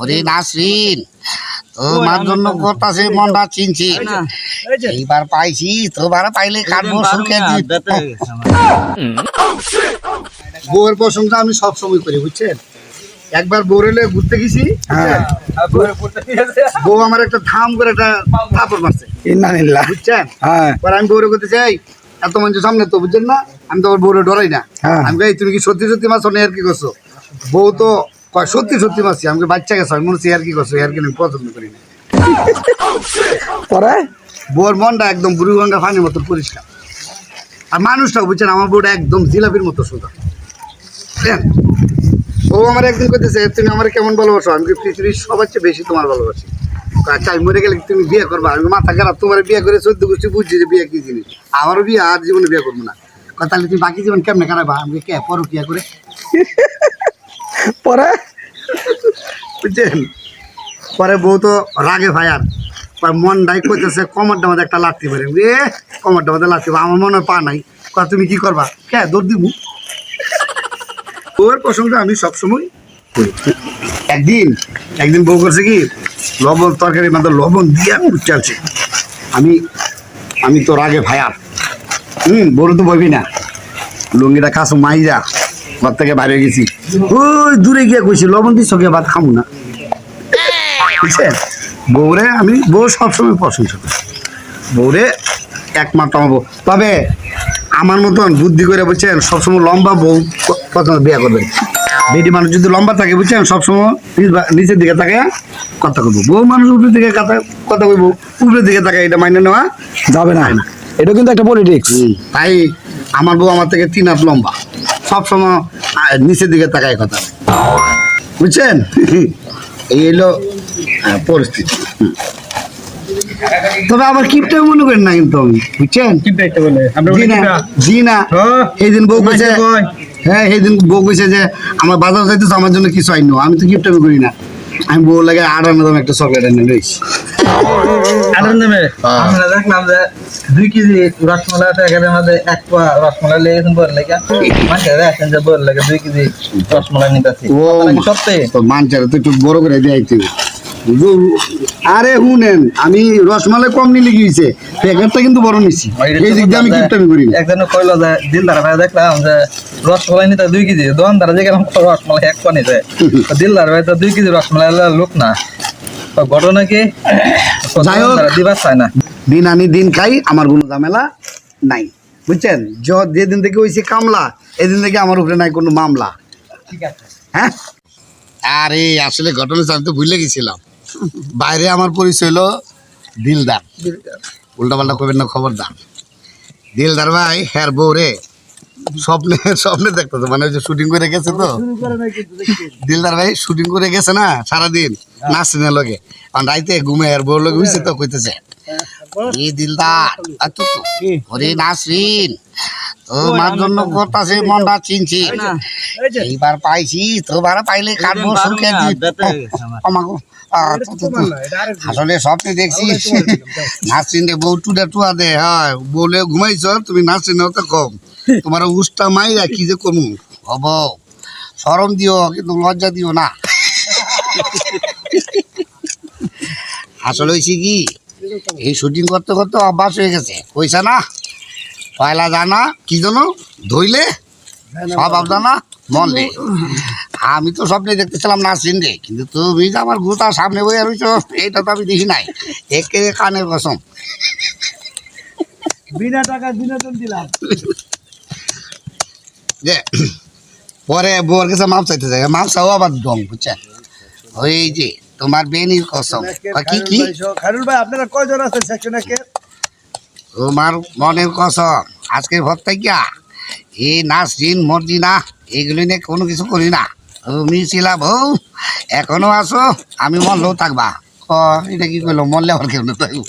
ওরে নাসরিন, তোমার জন্য করতাছে মনটা চিনছি, এইবার পাইছি, তোমার পাইলে কাটবো সুখে। বউয়ের প্রশংসা আমি সবসময় করি, বুঝছেন। একবার বউরেলে ঘুরতে গেছি, বউ আমার একটা থাম করে একটা থাপড় মারছে, বুঝছেন। আমি বউরে করতে চাই, এত মানুষের সামনে তো বুঝছেন না, আমি তো আমার বউরে ডরাই না। আমি ভাই তুমি কি সত্যি সত্যি মাছ আর কি করছো? বউ তো কয় সত্যি সত্যি মাছি। আমাকে বাচ্চা গেছে, আমি মনে হচ্ছে আর কি করছো, আর কি আমি পছন্দ করি না। বউর মনটা একদম বুড়ি গঙ্গা পানির মতো পরিষ্কার, আর মানুষটাও বুঝছেন আমার বউটা একদম জিলাপির মতো সোজা। ও আমার একদিন করতেছে, তুমি আমার কেমন ভালোবাসো? আমি পৃথিবীর সবার চেয়ে বেশি তোমার ভালোবাসি। আচ্ছা আমি মরে গেলে তুমি বিয়ে করবা? আমি মাথা খারাপ, তোমার বিয়ে করে 14 গোষ্ঠী বুঝছি যে বিয়ে কি জিনিস। আমারও বিয়ে আর জীবনে বিয়ে করবো না। তাহলে তুমি বাকি জীবন কেমনে কাটাবা? আমি কে পরো কিয়া করে পরে বুঝছেন। পরে বউ তো রাগে ভাই, আর মনটাই করতেছে কমরটা মধ্যে একটা লাঠি মারে, কমরটা মধ্যে লাঠি। আমার মনে পা নাই, তুমি কি করবা? কে দৌড় দিব? বউয়ের প্রসঙ্গে আমি সবসময় করি। একদিন বউ করছে কি, লবণ তরকারির মধ্যে লবণ দিয়ে চালছে। আমি তো রাগে ভাইয়ার, বড় তো বলবি না, লুঙ্গিটা কাছে মাইরা ঘর থেকে বাইরে গেছি, ওই দূরে গিয়ে কইছি লবণ দিচ্ছ গিয়ে ভাত খামু না, বুঝছেন। বউরে আমি বউ সবসময় প্রশংসা করি, বউরে একমাত্র আমার বউ। তবে আমার মতন বুদ্ধি করে বুঝছেন, সবসময় লম্বা বউ পছন্দ বিয়ে করবেন। বেটি মানুষ যদি লম্বা থাকে বুঝছেন, সবসময় নিচের দিকে তাকে কথা কইব। বউ মানুষ উপরের দিকে কথা কইব, উপরের দিকে তাকে, এটা মাইনে নেওয়া যাবে না। এটা কিন্তু একটা পলিটিক্স। তাই আমার বউ আমার থেকে 3 হাত লম্বা, সবসময় নিচের দিকে তাকায় কথা, বুঝছেন। এই হলো পরিস্থিতি। তবে আবার কিপটা মনে করেন না কিন্তু, আমি বুঝছেন। জি না, এই দিন বউ কইছে, হ্যাঁ এই দিন বউ কইছে যে আমার বাজার যাইতেছে, আমার জন্য কিছু আইনো। আমি তো কিপটা করি না, আমি বউ লাগে 58 দাম একটা চকলেট এনে লইছি। 58 দামে আমরা দেখলাম যে 2 কেজি রসমালাই প্যাকেটের মধ্যে 1 পোয়া রসমালাই লেগেছেন বল লাগে, মানছে দেখেন যে বল লাগে 2 কেজি রসমালাই নিতেছি। ও সত্যি তো মানছে তো একটু বড় করে দিয়াইতে। আরে শুনেন, আমি রসমালাই কম নিলে কি হয়েছে, প্যাকেটটা কিন্তু বড় নিছি। এই দিক দিয়ে আমি কিপটামি করি না। একজন কইলো যে দিলদার ভাই দেখলাম যে রসমালাই নিতে 2 কেজি, দোকানদার যে কেমন রসমালাই 1 পোয়া নিতে, দিলদার ভাই তো 2 কেজি রসমালাই লোক না, ঘটনা কি যাই হোক দিবার চায় না। দিন আনি দিন খাই, আমার কোনো ঝামেলা নাই, বুঝছেন। যেদিন থেকে হয়েছে কামলা, এদিন থেকে আমার উপরে নাই কোনো মামলা। ঠিক আছে, হ্যাঁ। আরে আসলে ঘটনা আমি তো ভুলে গেছিলাম, বাইরে আমার পরিচয় হলো দিলদার। উল্টা পাল্টা করবেন না, খবরদার। দিলদার ভাই হ্যার বউ রে স্বপ্নে দেখতেছে, মানে ওই যে শুটিং করে গেছে তো, দিলদার ভাই শুটিং করে গেছে না সারাদিন নাচনের লগে, রাইতে ঘুমে আর বউর লগে হয়েছে তো কইতেছে, দিলদার ওরে নাসরিন, তোমার জন্য করতাছে মনটা চিনছি, এইবার পাইছি, তোমার পাইলে কাটবো সুখে। আসলে স্বপ্নে দেখছি নাসরিন বউ টুয়া দে, হয় বলে ঘুমাইছ তুমি, নাসরিন তো কম, তোমার উষ্টা মাইরা কি যে কমু হব, শরম দিও কিন্তু লজ্জা দিও না। আসলে হয়েছে কি, এই শুটিং করতে করতে অভ্যাস হয়ে গেছে, কইসা না পয়লা জানা কি জানো ধইলে সব জানা মন রে। আমি তো স্বপ্নে দেখতেছিলাম নাসরিন রে, কিন্তু তুমি যে আমার গোটা সামনে বইয়া রইছ, এইটা তো আমি দেখি নাই, একে কানের কসম। বিনা টাকায় বিনোদন দিলাম যে পরে বউর কাছে মাপ চাইতে যায়, মাপ চাও আবার দম, বুঝছেন। ওই যে তোমার বেনির কসম, কি কি খায়রুল ভাই আপনারা কয়জন আছেন সেকশনে কে? তোমার মনের কসম, আজকে ভর থেকে এই নাসরিন মর্জিনা এইগুলি নিয়ে কোনো কিছু করি না। তুমি ছিলা বউ, এখনো আছো, আমি মরলেও থাকবা। এটা কি করলো, মরলে আবার কেউ থাকবো।